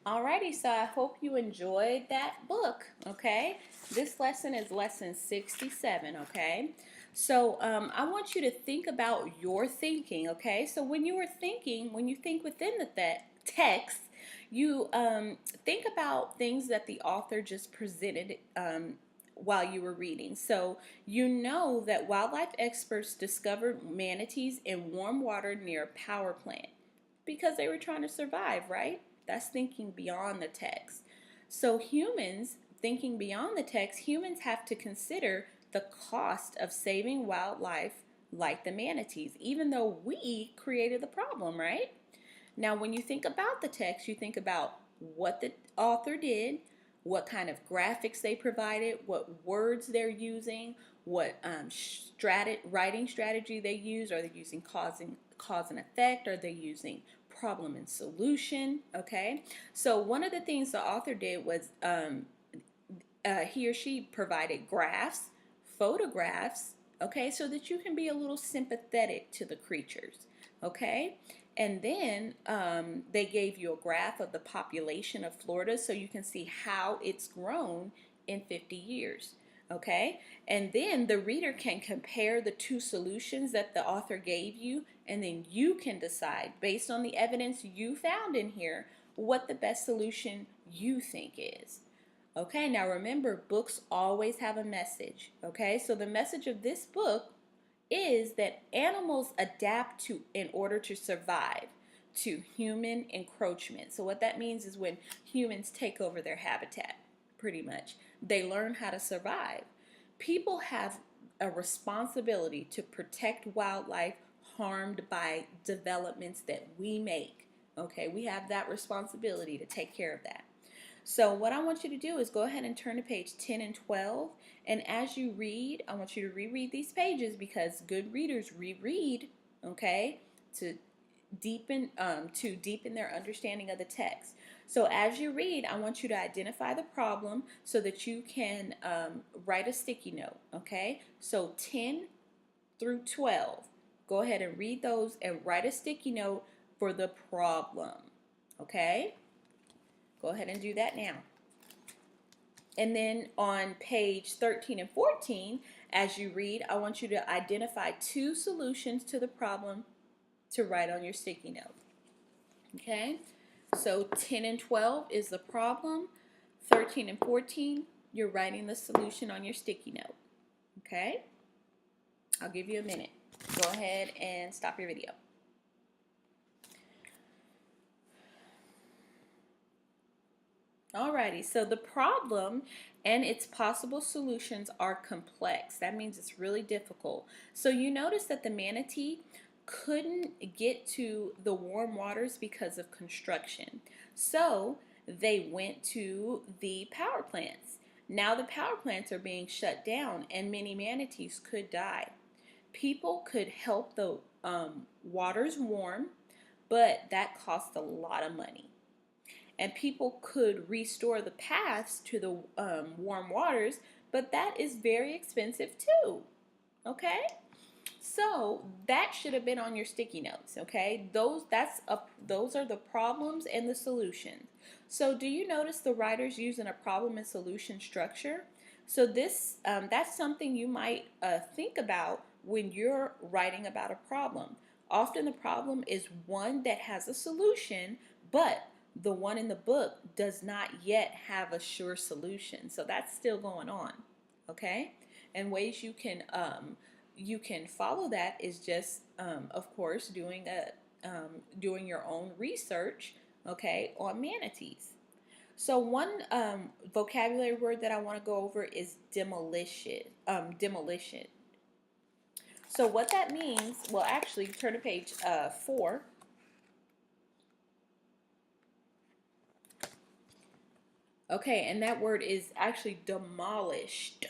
Alrighty, so I hope you enjoyed that book, okay? This lesson is lesson 67, okay? So I want you to think about your thinking, okay? So when you are thinking, when you think within the text, you think about things that the author just presented while you were reading. So you know that wildlife experts discovered manatees in warm water near a power plant because they were trying to survive, right? That's thinking beyond the text. So, humans, thinking beyond the text, humans have to consider the cost of saving wildlife like the manatees, even though we created the problem, right? Now, when you think about the text, you think about what the author did, what kind of graphics they provided, what words they're using, what writing strategy they use. Are they using cause and effect? Are they using problem and solution? Okay. So one of the things the author did was he or she provided graphs, photographs, okay, so that you can be a little sympathetic to the creatures, okay? And then they gave you a graph of the population of Florida so you can see how it's grown in 50 years, okay? And then the reader can compare the two solutions that the author gave you, and then you can decide, based on the evidence you found in here, what the best solution you think is. Okay, now remember, books always have a message. Okay, so the message of this book is that animals adapt to in order to survive to human encroachment. So what that means is when humans take over their habitat, pretty much, they learn how to survive. People have a responsibility to protect wildlife harmed by developments that we make. Okay, we have that responsibility to take care of that. So what I want you to do is go ahead and turn to page 10 and 12. And as you read, I want you to reread these pages because good readers reread, okay, to deepen their understanding of the text. So as you read, I want you to identify the problem so that you can write a sticky note, okay? So 10 through 12. Go ahead and read those and write a sticky note for the problem, okay? Go ahead and do that now. And then on page 13 and 14, as you read, I want you to identify two solutions to the problem to write on your sticky note. Okay? So 10 and 12 is the problem. 13 and 14, you're writing the solution on your sticky note. Okay? I'll give you a minute. Go ahead and stop your video. Alrighty, so the problem and its possible solutions are complex. That means it's really difficult. So you notice that the manatee couldn't get to the warm waters because of construction. So they went to the power plants. Now the power plants are being shut down and many manatees could die. People could help the waters warm, but that cost a lot of money, and people could restore the paths to the warm waters, but that is very expensive too. Okay, so that should have been on your sticky notes. Okay, those are the problems and the solutions. So do you notice the writers using a problem and solution structure? So this that's something you might think about when you're writing about a problem. Often the problem is one that has a solution, but the one in the book does not yet have a sure solution. So that's still going on. Okay, and ways you can follow that is just of course doing your own research, okay, on manatees. So one vocabulary word that I want to go over is demolition. Demolition. So what that means, well, actually, turn to page 4. Okay, and that word is actually demolished.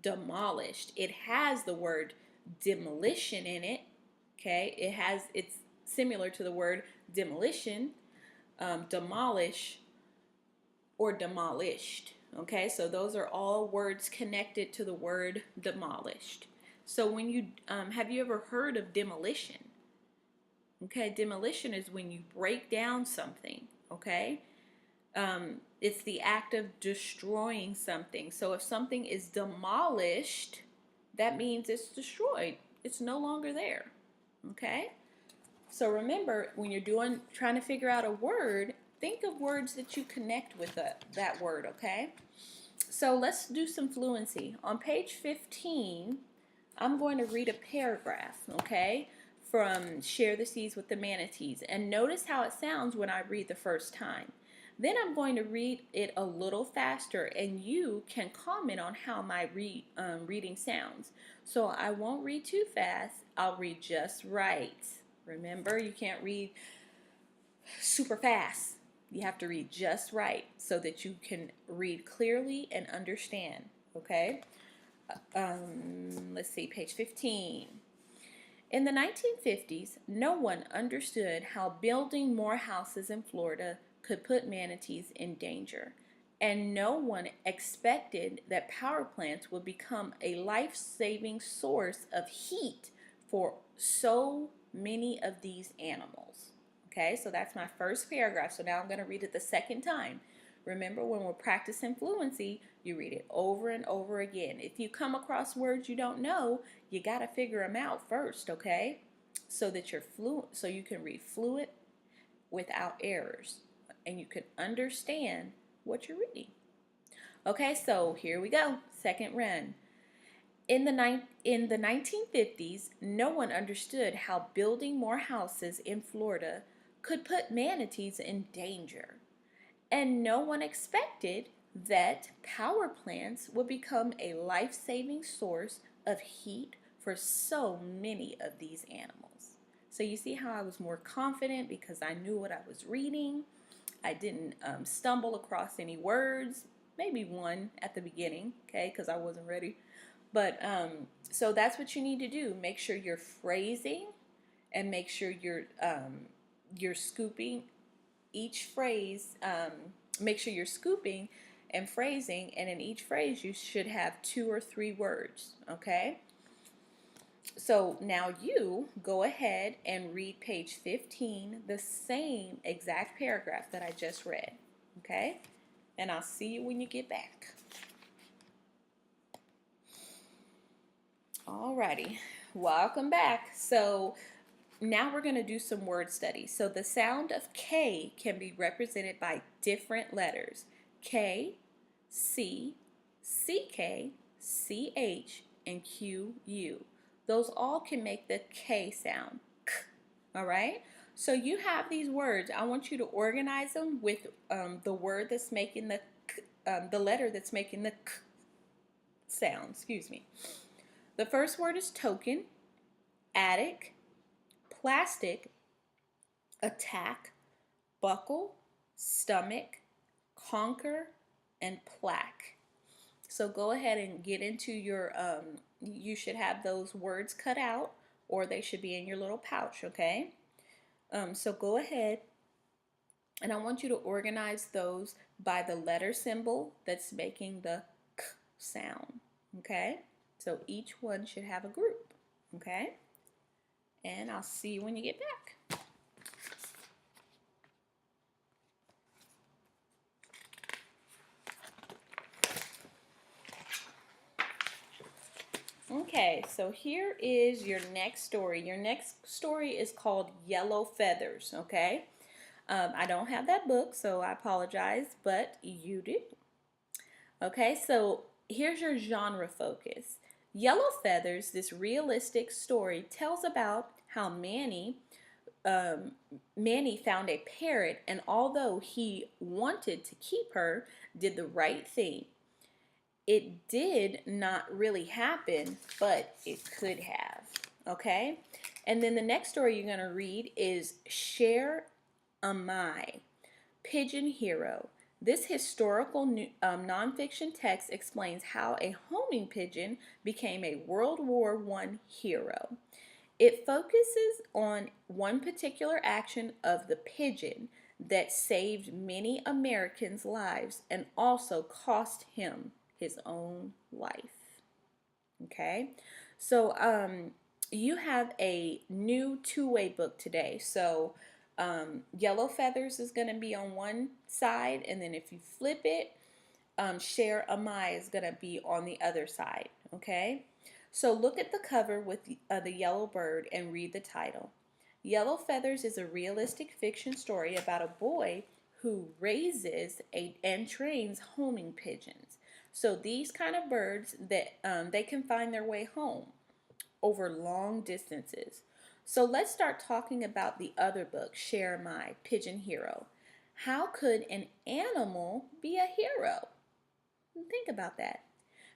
Demolished. It has the word demolition in it. Okay, it's similar to the word demolition, demolish, or demolished. Okay, so those are all words connected to the word demolished. So when you have you ever heard of demolition? Okay, demolition is when you break down something. Okay, It's the act of destroying something. So if something is demolished, that means it's destroyed. It's no longer there. Okay? So remember, when you're trying to figure out a word, think of words that you connect with that word, okay? So let's do some fluency. On page 15, I'm going to read a paragraph, okay, from Share the Seas with the Manatees. And notice how it sounds when I read the first time. Then I'm going to read it a little faster, and you can comment on how my reading sounds. So I won't read too fast. I'll read just right. Remember, you can't read super fast. You have to read just right so that you can read clearly and understand. Okay? Let's see, page 15. In the 1950s, no one understood how building more houses in Florida could put manatees in danger. And no one expected that power plants would become a life saving source of heat for so many of these animals. Okay, so that's my first paragraph. So now I'm going to read it the second time. Remember, when we're practicing fluency, you read it over and over again. If you come across words you don't know, you got to figure them out first, okay? So that you're fluent, so you can read fluent without errors and you can understand what you're reading. Okay, so here we go. Second run. In the 1950s, no one understood how building more houses in Florida could put manatees in danger. And no one expected that power plants would become a life-saving source of heat for so many of these animals. So you see how I was more confident because I knew what I was reading. I didn't stumble across any words, maybe one at the beginning, okay, because I wasn't ready. But so that's what you need to do. Make sure you're phrasing and make sure you're scooping each phrase. Make sure you're scooping and phrasing, and in each phrase you should have 2 or 3 words, okay? So now you go ahead and read page 15, the same exact paragraph that I just read, okay? And I'll see you when you get back. Alrighty, welcome back. So now we're going to do some word study. So the sound of K can be represented by different letters. K, C, CK, CH, and QU. Those all can make the K sound. K, all right? So you have these words. I want you to organize them with the word that's making the letter that's making the K sound. Excuse me. The first word is token, attic, plastic, attack, buckle, stomach, conquer, and plaque. So go ahead and get into your, you should have those words cut out or they should be in your little pouch, okay? So go ahead and I want you to organize those by the letter symbol that's making the K sound, okay? So each one should have a group, okay? And I'll see you when you get back. Okay, so here is your next story. Your next story is called Yellow Feathers, okay? I don't have that book, so I apologize, but you do. Okay, so here's your genre focus. Yellow Feathers, this realistic story, tells about how Manny found a parrot, and although he wanted to keep her, did the right thing. It did not really happen, but it could have. Okay? And then the next story you're going to read is Share Amai, Pigeon Hero. This historical nonfiction text explains how a homing pigeon became a World War I hero. It focuses on one particular action of the pigeon that saved many Americans' lives and also cost him his own life. Okay, so you have a new two-way book today. So Yellow Feathers is going to be on one side, and then if you flip it, Share Amai is going to be on the other side, okay? So look at the cover with the yellow bird and read the title. Yellow Feathers is a realistic fiction story about a boy who raises and trains homing pigeons. So these kind of birds that they can find their way home over long distances. So let's start talking about the other book, Share My Pigeon Hero. How could an animal be a hero? Think about that.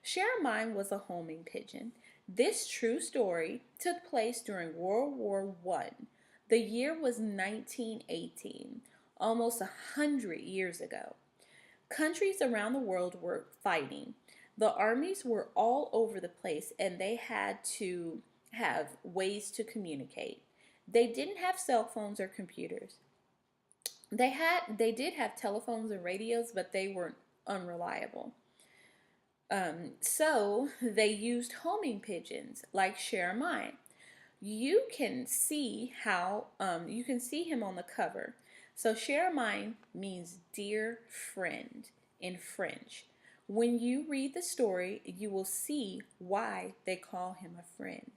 Sheremin was a homing pigeon. This true story took place during World War I. The year was 1918, almost 100 years ago. Countries around the world were fighting. The armies were all over the place and they had to have ways to communicate. They didn't have cell phones or computers. They did have telephones and radios, but they were unreliable. So they used homing pigeons like Sheremin. You can see how you can see him on the cover. So Sheremin means dear friend in French. When you read the story, you will see why they call him a friend.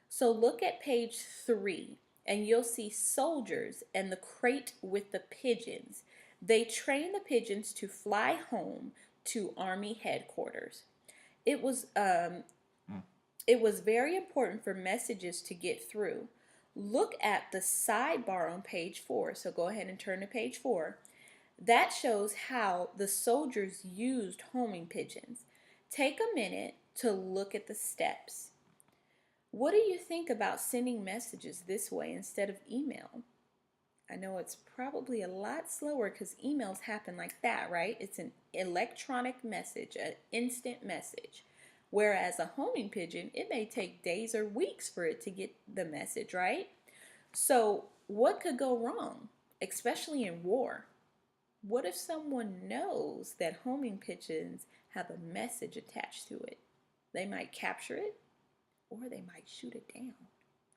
So look at page 3 and you'll see soldiers and the crate with the pigeons. They train the pigeons to fly home to Army headquarters. It was um, it was very important for messages to get through. Look at the sidebar on page 4. So go ahead and turn to page 4. That shows how the soldiers used homing pigeons. Take a minute to look at the steps. What do you think about sending messages this way instead of email? I know it's probably a lot slower because emails happen like that, right? It's an electronic message, an instant message. Whereas a homing pigeon, it may take days or weeks for it to get the message, right? So, what could go wrong, especially in war? What if someone knows that homing pigeons have a message attached to it? They might capture it or they might shoot it down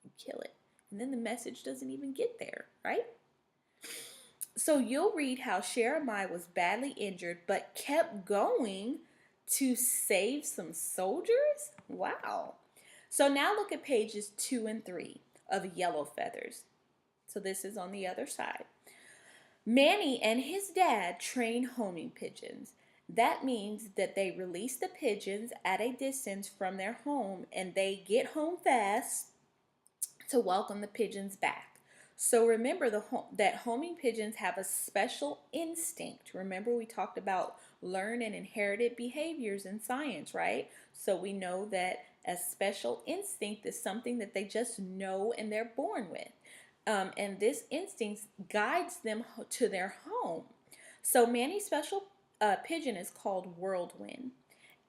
and kill it. And then the message doesn't even get there, right? So you'll read how Sheremin was badly injured but kept going to save some soldiers? Wow. So now look at pages 2 and 3 of Yellow Feathers. So this is on the other side. Manny and his dad train homing pigeons. That means that they release the pigeons at a distance from their home and they get home fast to welcome the pigeons back. So remember that homing pigeons have a special instinct. Remember we talked about learned and inherited behaviors in science, right? So we know that a special instinct is something that they just know and they're born with. And this instinct guides them to their home. So Manny's special pigeon is called Whirlwind.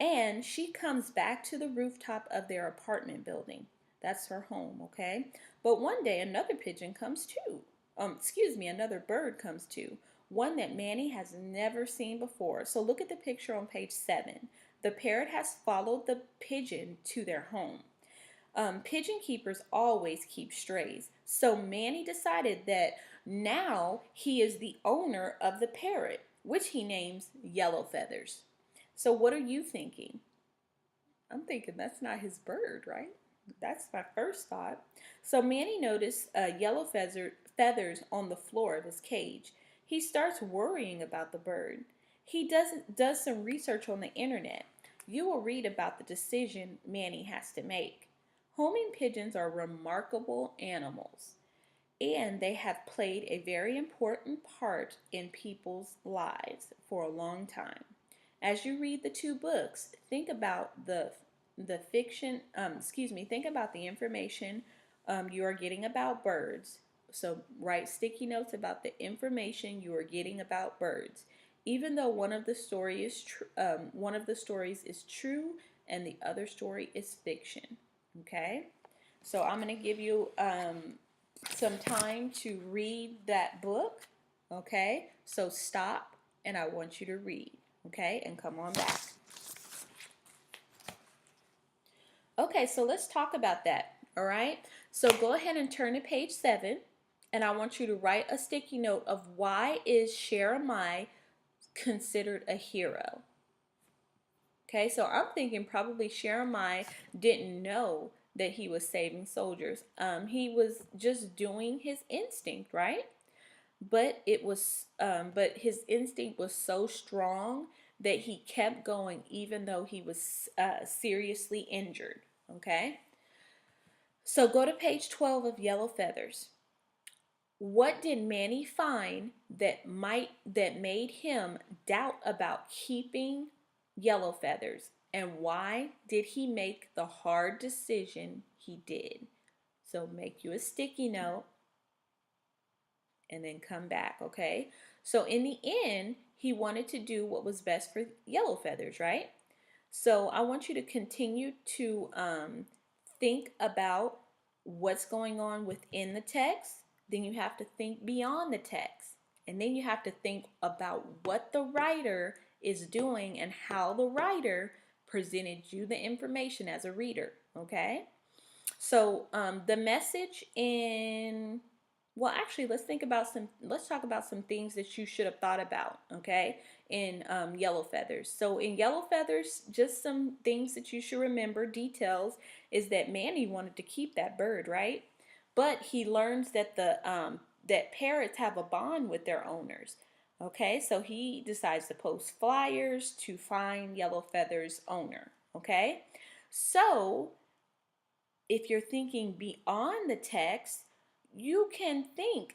And she comes back to the rooftop of their apartment building. That's her home, okay? But one day another pigeon comes too. Another bird comes too. One that Manny has never seen before. So look at the picture on page 7. The parrot has followed the pigeon to their home. Pigeon keepers always keep strays. So Manny decided that now he is the owner of the parrot, which he names Yellow Feathers. So what are you thinking? I'm thinking that's not his bird, right? That's my first thought. So Manny noticed yellow feathers on the floor of his cage. He starts worrying about the bird. He does some research on the internet. You will read about the decision Manny has to make. Homing pigeons are remarkable animals, and they have played a very important part in people's lives for a long time. As you read the two books, think about the fiction. Think about the information you are getting about birds. So write sticky notes about the information you are getting about birds. Even though one of the stories is true and the other story is fiction. Okay, so I'm going to give you some time to read that book. Okay, so stop and I want you to read. Okay, and come on back. Okay, so let's talk about that. All right, so go ahead and turn to page 7 and I want you to write a sticky note of why is Sharamai considered a hero. Okay, so I'm thinking probably Sharamai didn't know that he was saving soldiers. He was just doing his instinct, right? But his instinct was so strong that he kept going even though he was seriously injured. Okay, so go to page 12 of Yellow Feathers. What did Manny find that made him doubt about keeping Yellow Feathers, and why did he make the hard decision he did? So make you a sticky note and then come back, okay? So in the end, he wanted to do what was best for Yellow Feathers, right? So I want you to continue to think about what's going on within the text. Then you have to think beyond the text. And then you have to think about what the writer is doing and how the writer presented you the information as a reader, okay? So the message in actually, let's talk about some things that you should have thought about, okay, in Yellow Feathers. So in Yellow Feathers, just some things that you should remember, details, is that Manny wanted to keep that bird, right? But he learns that that parrots have a bond with their owners. Okay, so he decides to post flyers to find Yellow Feather's owner. Okay, so if you're thinking beyond the text, you can think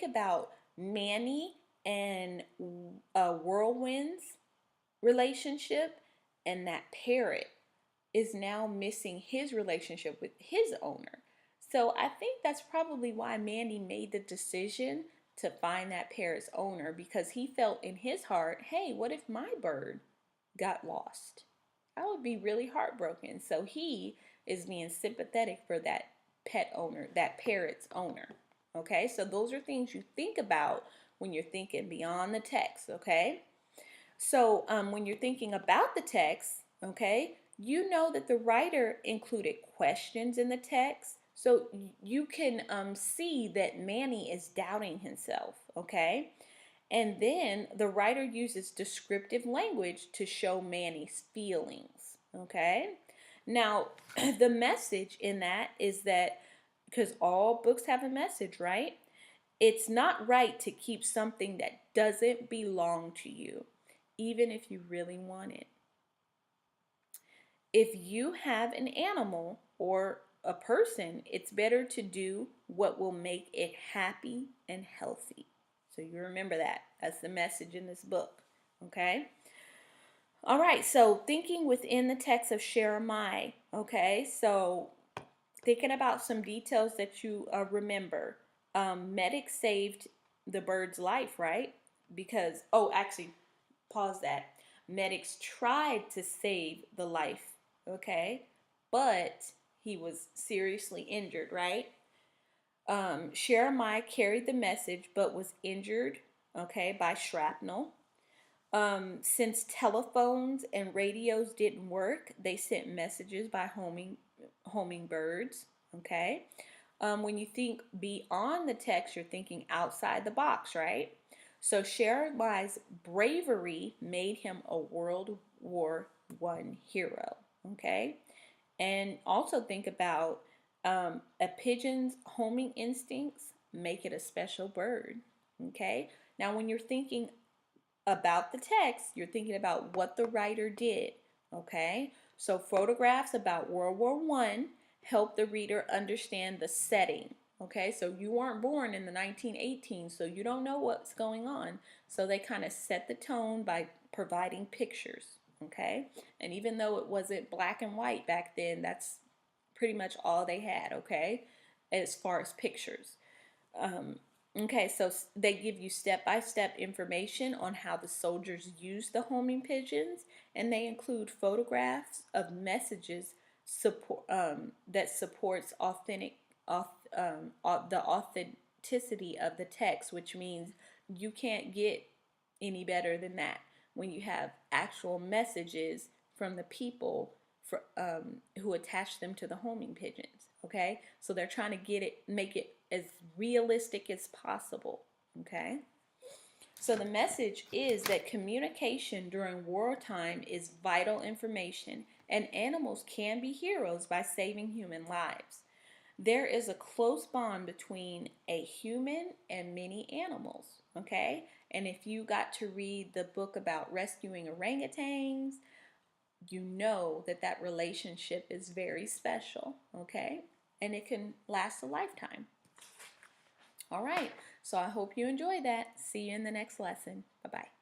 about Manny and Whirlwind's relationship, and that parrot is now missing his relationship with his owner. So I think that's probably why Manny made the decision to find that parrot's owner, because he felt in his heart, hey, what if my bird got lost? I would be really heartbroken. So he is being sympathetic for that pet owner, that parrot's owner. Okay, so those are things you think about when you're thinking beyond the text. Okay, so when you're thinking about the text, okay, you know that the writer included questions in the text. So you can see that Manny is doubting himself. Okay, and then the writer uses descriptive language to show Manny's feelings. Okay? Now, the message in that is that, because all books have a message, right? It's not right to keep something that doesn't belong to you, even if you really want it. If you have an animal or a person, it's better to do what will make it happy and healthy. So you remember that. That's the message in this book. Okay? All right, so thinking within the text of Sharamai. Okay, so thinking about some details that you remember. Medic saved the bird's life, right? Because, actually, pause that. Medics tried to save the life, okay? But he was seriously injured, right? Sharamai carried the message but was injured, okay, by shrapnel. Since telephones and radios didn't work, they sent messages by homing birds, okay? When you think beyond the text, you're thinking outside the box, right? So Sharamai's bravery made him a World War I hero, okay? And also think about a pigeon's homing instincts make it a special bird, okay? Now, when you're thinking about the text, you're thinking about what the writer did, okay? So photographs about World War I help the reader understand the setting, okay? So you weren't born in the 1918s, so you don't know what's going on. So they kind of set the tone by providing pictures, okay? And even though it wasn't black and white back then, that's pretty much all they had, okay? As far as pictures. Okay, so they give you step-by-step information on how the soldiers use the homing pigeons, and they include photographs of messages that supports the authenticity of the text, which means you can't get any better than that when you have actual messages from the people who attach them to the homing pigeons. Okay, so they're trying to make it as realistic as possible, okay? So the message is that communication during wartime is vital information, and animals can be heroes by saving human lives. There is a close bond between a human and many animals, okay? And if you got to read the book about rescuing orangutans, you know that that relationship is very special, okay? And it can last a lifetime. All right, so I hope you enjoy that. See you in the next lesson. Bye-bye.